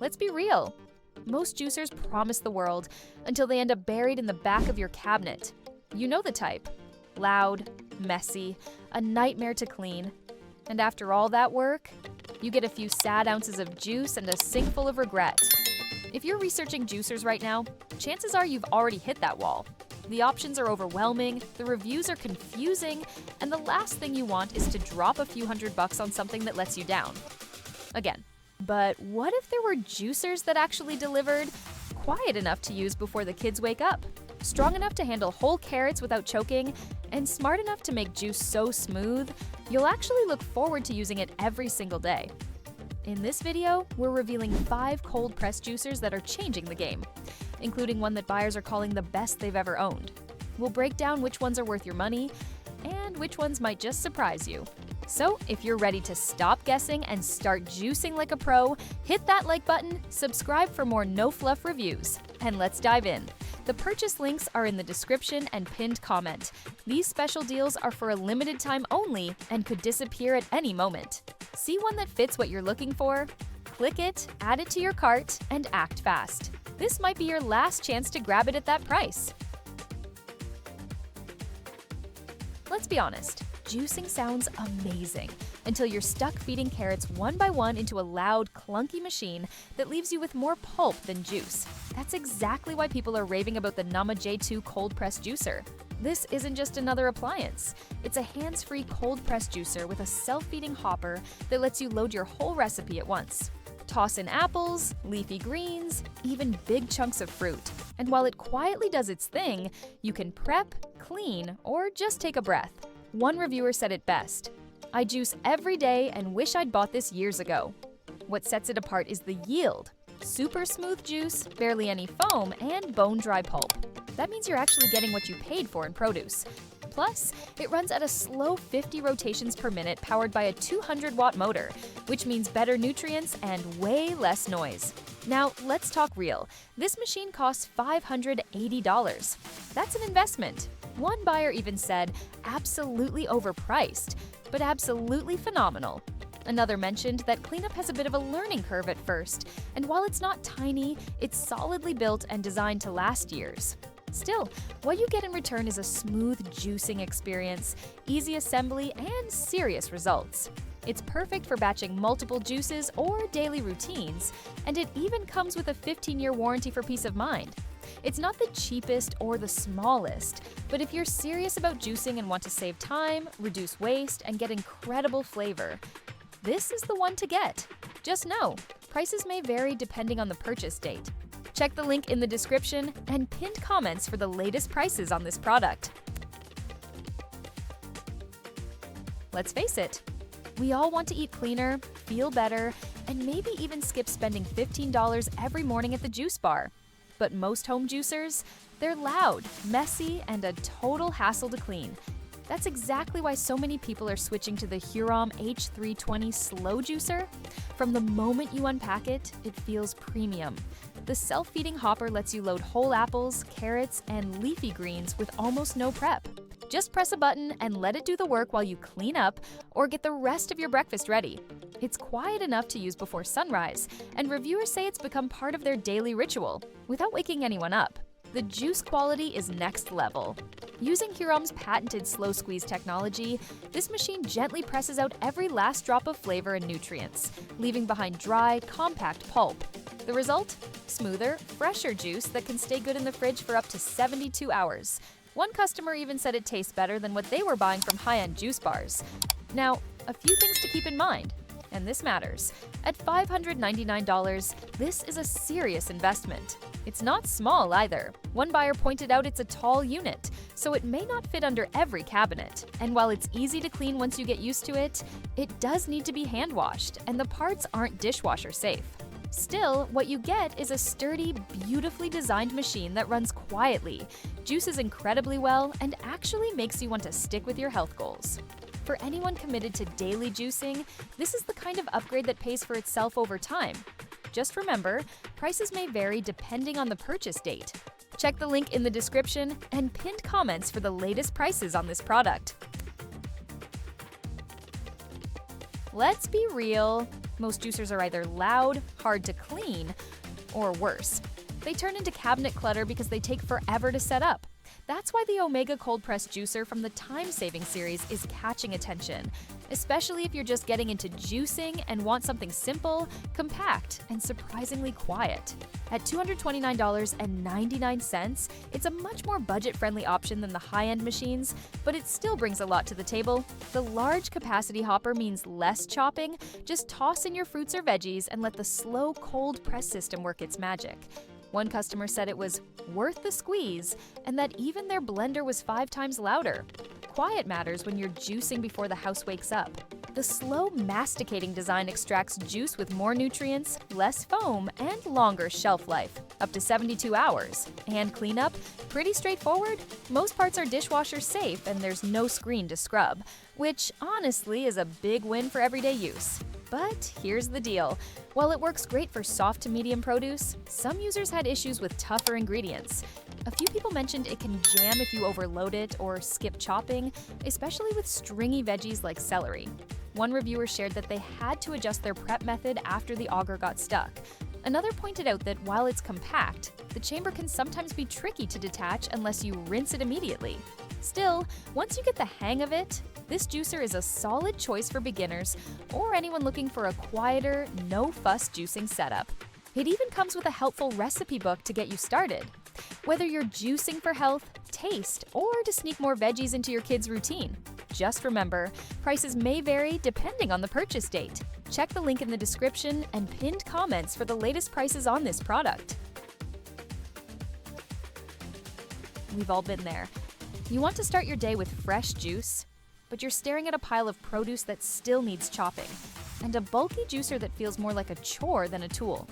let's be real. Most juicers promise the world until they end up buried in the back of your cabinet. You know the type. Loud, messy, a nightmare to clean. And after all that work, you get a few sad ounces of juice and a sink full of regret. If you're researching juicers right now, chances are you've already hit that wall. The options are overwhelming, the reviews are confusing, and the last thing you want is to drop a few $100 on something that lets you down. Again, but what if there were juicers that actually delivered? Quiet enough to use before the kids wake up, strong enough to handle whole carrots without choking, and smart enough to make juice so smooth, you'll actually look forward to using it every single day. In this video, we're revealing 5 cold-press juicers that are changing the game, including one that buyers are calling the best they've ever owned. We'll break down which ones are worth your money and which ones might just surprise you. So, if you're ready to stop guessing and start juicing like a pro, hit that like button, subscribe for more no-fluff reviews, and let's dive in. The purchase links are in the description and pinned comment. These special deals are for a limited time only and could disappear at any moment. See one that fits what you're looking for? Click it, add it to your cart, and act fast. This might be your last chance to grab it at that price. Let's be honest, juicing sounds amazing until you're stuck feeding carrots one by one into a loud, clunky machine that leaves you with more pulp than juice. That's exactly why people are raving about the Hurom H320 cold press juicer. This isn't just another appliance. It's a hands-free cold press juicer with a self-feeding hopper that lets you load your whole recipe at once. Toss in apples, leafy greens, even big chunks of fruit. And while it quietly does its thing, you can prep, clean, or just take a breath. One reviewer said it best, "I juice every day and wish I'd bought this years ago." What sets it apart is the yield. Super smooth juice, barely any foam, and bone-dry pulp. That means you're actually getting what you paid for in produce. Plus, it runs at a slow 50 rotations per minute powered by a 200-watt motor, which means better nutrients and way less noise. Now, let's talk real. This machine costs $580. That's an investment. One buyer even said, absolutely overpriced, but absolutely phenomenal. Another mentioned that cleanup has a bit of a learning curve at first, and while it's not tiny, it's solidly built and designed to last years. Still, what you get in return is a smooth juicing experience, easy assembly, and serious results. It's perfect for batching multiple juices or daily routines, and it even comes with a 15-year warranty for peace of mind. It's not the cheapest or the smallest, but if you're serious about juicing and want to save time, reduce waste, and get incredible flavor, this is the one to get. Just know, prices may vary depending on the purchase date. Check the link in the description and pinned comments for the latest prices on this product. Let's face it, we all want to eat cleaner, feel better, and maybe even skip spending $15 every morning at the juice bar. But most home juicers, they're loud, messy, and a total hassle to clean. That's exactly why so many people are switching to the Hurom H320 slow juicer. From the moment you unpack it, it feels premium. The self-feeding hopper lets you load whole apples, carrots, and leafy greens with almost no prep. Just press a button and let it do the work while you clean up or get the rest of your breakfast ready. It's quiet enough to use before sunrise, and reviewers say it's become part of their daily ritual, without waking anyone up. The juice quality is next level. Using Hurom's patented slow squeeze technology, this machine gently presses out every last drop of flavor and nutrients, leaving behind dry, compact pulp. The result? Smoother, fresher juice that can stay good in the fridge for up to 72 hours. One customer even said it tastes better than what they were buying from high-end juice bars. Now, a few things to keep in mind, and this matters. At $599, this is a serious investment. It's not small either. One buyer pointed out it's a tall unit, so it may not fit under every cabinet. And while it's easy to clean once you get used to it, it does need to be hand-washed, and the parts aren't dishwasher safe. Still, what you get is a sturdy, beautifully designed machine that runs quietly, juices incredibly well, and actually makes you want to stick with your health goals. For anyone committed to daily juicing, this is the kind of upgrade that pays for itself over time. Just remember, prices may vary depending on the purchase date. Check the link in the description and pinned comments for the latest prices on this product. Let's be real, most juicers are either loud, hard to clean, or worse. They turn into cabinet clutter because they take forever to set up. That's why the Omega Cold Press Juicer from the time-saving series is catching attention, especially if you're just getting into juicing and want something simple, compact, and surprisingly quiet. At $229.99, it's a much more budget-friendly option than the high-end machines, but it still brings a lot to the table. The large capacity hopper means less chopping. Just toss in your fruits or veggies and let the slow cold press system work its magic. One customer said it was worth the squeeze and that even their blender was 5 times louder. Quiet matters when you're juicing before the house wakes up. The slow masticating design extracts juice with more nutrients, less foam, and longer shelf life, up to 72 hours. And cleanup? Pretty straightforward. Most parts are dishwasher safe and there's no screen to scrub, which honestly is a big win for everyday use. But here's the deal. While it works great for soft to medium produce, some users had issues with tougher ingredients. A few people mentioned it can jam if you overload it or skip chopping, especially with stringy veggies like celery. One reviewer shared that they had to adjust their prep method after the auger got stuck. Another pointed out that while it's compact, the chamber can sometimes be tricky to detach unless you rinse it immediately. Still, once you get the hang of it, this juicer is a solid choice for beginners or anyone looking for a quieter, no-fuss juicing setup. It even comes with a helpful recipe book to get you started. Whether you're juicing for health, taste, or to sneak more veggies into your kids' routine, just remember, prices may vary depending on the purchase date. Check the link in the description and pinned comments for the latest prices on this product. We've all been there. You want to start your day with fresh juice, but you're staring at a pile of produce that still needs chopping, and a bulky juicer that feels more like a chore than a tool.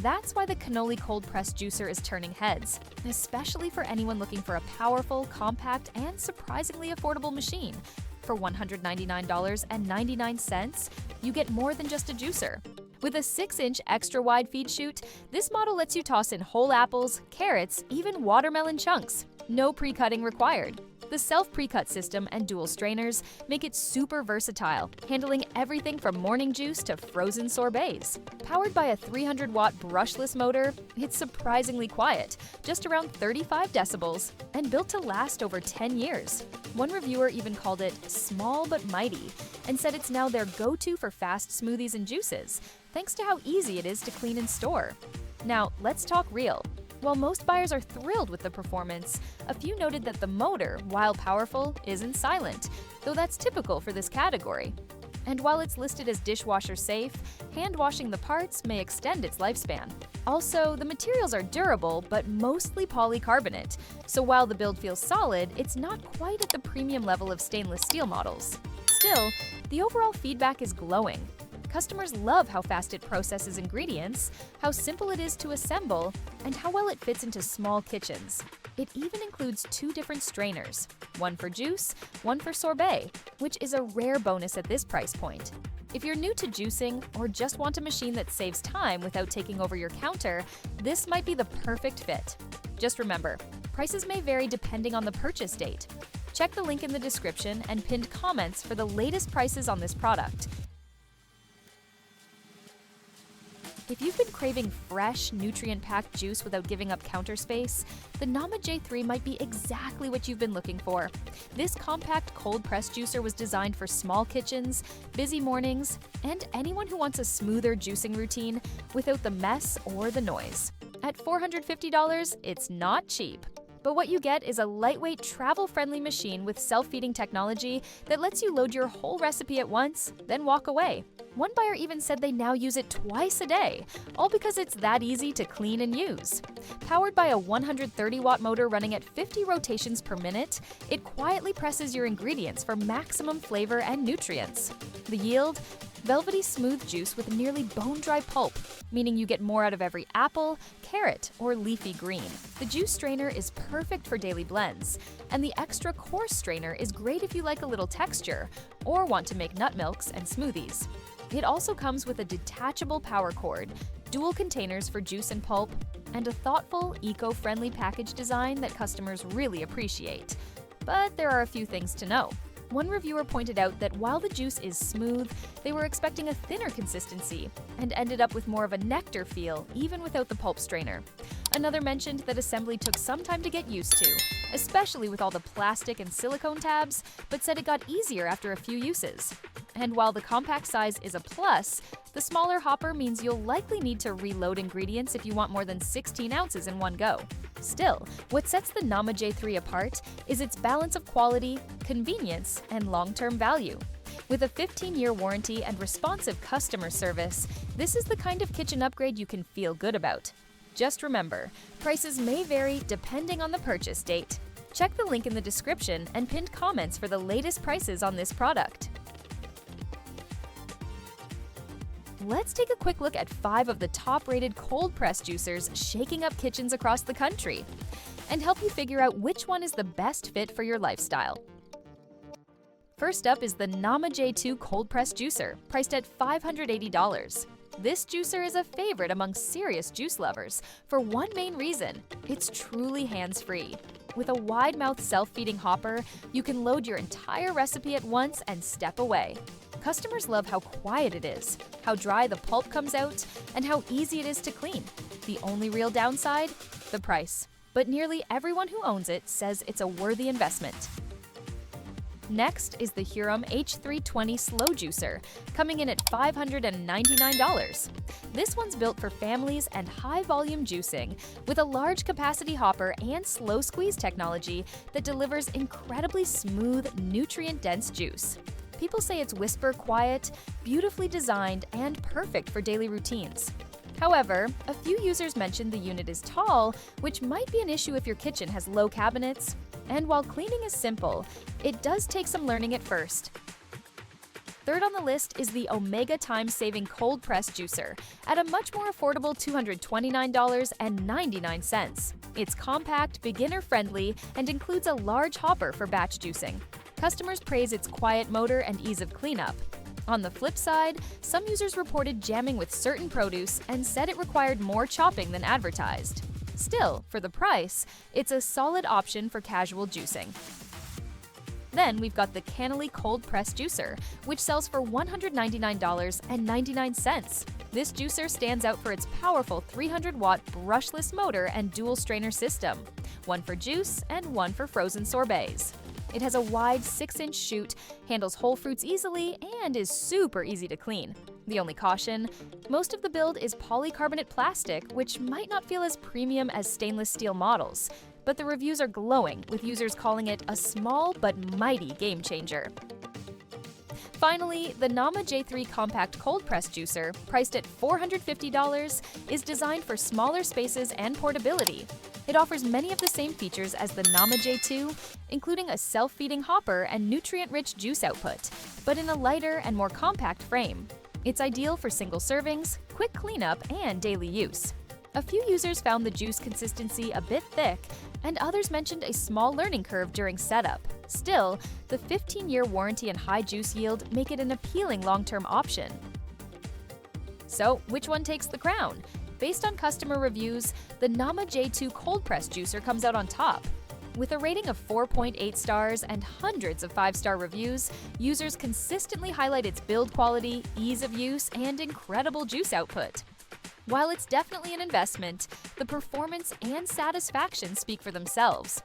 That's why the Canoly Cold Press Juicer is turning heads, especially for anyone looking for a powerful, compact, and surprisingly affordable machine. For $199.99, you get more than just a juicer. With a 6-inch extra-wide feed chute, this model lets you toss in whole apples, carrots, even watermelon chunks. No pre-cutting required. The self-pre-cut system and dual strainers make it super versatile, handling everything from morning juice to frozen sorbets. Powered by a 300-watt brushless motor, it's surprisingly quiet, just around 35 decibels, and built to last over 10 years. One reviewer even called it small but mighty, and said it's now their go-to for fast smoothies and juices, thanks to how easy it is to clean and store. Now, let's talk real. While most buyers are thrilled with the performance, a few noted that the motor, while powerful, isn't silent, though that's typical for this category. And while it's listed as dishwasher safe, hand washing the parts may extend its lifespan. Also, the materials are durable but mostly polycarbonate, so while the build feels solid, it's not quite at the premium level of stainless steel models. Still, the overall feedback is glowing. Customers love how fast it processes ingredients, how simple it is to assemble, and how well it fits into small kitchens. It even includes 2 different strainers, one for juice, one for sorbet, which is a rare bonus at this price point. If you're new to juicing or just want a machine that saves time without taking over your counter, this might be the perfect fit. Just remember, prices may vary depending on the purchase date. Check the link in the description and pinned comments for the latest prices on this product. If you've been craving fresh, nutrient-packed juice without giving up counter space, the Nama J3 might be exactly what you've been looking for. This compact cold press juicer was designed for small kitchens, busy mornings, and anyone who wants a smoother juicing routine without the mess or the noise. At $450, it's not cheap. But what you get is a lightweight, travel-friendly machine with self-feeding technology that lets you load your whole recipe at once, then walk away. One buyer even said they now use it twice a day, all because it's that easy to clean and use. Powered by a 130-watt motor running at 50 rotations per minute, it quietly presses your ingredients for maximum flavor and nutrients. The yield? Velvety smooth juice with nearly bone-dry pulp, meaning you get more out of every apple, carrot, or leafy green. The juice strainer is perfect for daily blends, and the extra coarse strainer is great if you like a little texture or want to make nut milks and smoothies. It also comes with a detachable power cord, dual containers for juice and pulp, and a thoughtful, eco-friendly package design that customers really appreciate. But there are a few things to know. One reviewer pointed out that while the juice is smooth, they were expecting a thinner consistency and ended up with more of a nectar feel, even without the pulp strainer. Another mentioned that assembly took some time to get used to, especially with all the plastic and silicone tabs, but said it got easier after a few uses. And while the compact size is a plus, the smaller hopper means you'll likely need to reload ingredients if you want more than 16 ounces in one go. Still, what sets the Nama J3 apart is its balance of quality, convenience, and long-term value. With a 15-year warranty and responsive customer service, this is the kind of kitchen upgrade you can feel good about. Just remember, prices may vary depending on the purchase date. Check the link in the description and pinned comments for the latest prices on this product. Let's take a quick look at 5 of the top-rated cold press juicers shaking up kitchens across the country, and help you figure out which one is the best fit for your lifestyle. First up is the Nama J2 cold press juicer, priced at $580. This juicer is a favorite among serious juice lovers for one main reason: it's truly hands-free. With a wide-mouth self-feeding hopper, you can load your entire recipe at once and step away. Customers love how quiet it is, how dry the pulp comes out, and how easy it is to clean. The only real downside? The price. But nearly everyone who owns it says it's a worthy investment. Next is the Hurom H320 slow juicer, coming in at $599. This one's built for families and high-volume juicing, with a large capacity hopper and slow squeeze technology that delivers incredibly smooth, nutrient-dense juice. People say it's whisper quiet, beautifully designed, and perfect for daily routines. However, a few users mentioned the unit is tall, which might be an issue if your kitchen has low cabinets. And while cleaning is simple, it does take some learning at first. Third on the list is the Omega time-saving cold press juicer at a much more affordable $229.99. It's compact, beginner-friendly, and includes a large hopper for batch juicing. Customers praise its quiet motor and ease of cleanup. On the flip side, some users reported jamming with certain produce and said it required more chopping than advertised. Still, for the price, it's a solid option for casual juicing. Then we've got the Canoly cold press juicer, which sells for $199.99. This juicer stands out for its powerful 300-watt brushless motor and dual strainer system, one for juice and one for frozen sorbets. It has a wide 6-inch chute, handles whole fruits easily, and is super easy to clean. The only caution: most of the build is polycarbonate plastic, which might not feel as premium as stainless steel models, but the reviews are glowing, with users calling it a small but mighty game changer. Finally, the Nama J3 compact cold press juicer, priced at $450, is designed for smaller spaces and portability. It offers many of the same features as the Nama J2, including a self-feeding hopper and nutrient-rich juice output, but in a lighter and more compact frame. It's ideal for single servings, quick cleanup, and daily use. A few users found the juice consistency a bit thick, and others mentioned a small learning curve during setup. Still, the 15-year warranty and high juice yield make it an appealing long-term option. So, which one takes the crown? Based on customer reviews, the Nama J2 cold press juicer comes out on top. With a rating of 4.8 stars and hundreds of 5-star reviews, users consistently highlight its build quality, ease of use, and incredible juice output. While it's definitely an investment, the performance and satisfaction speak for themselves.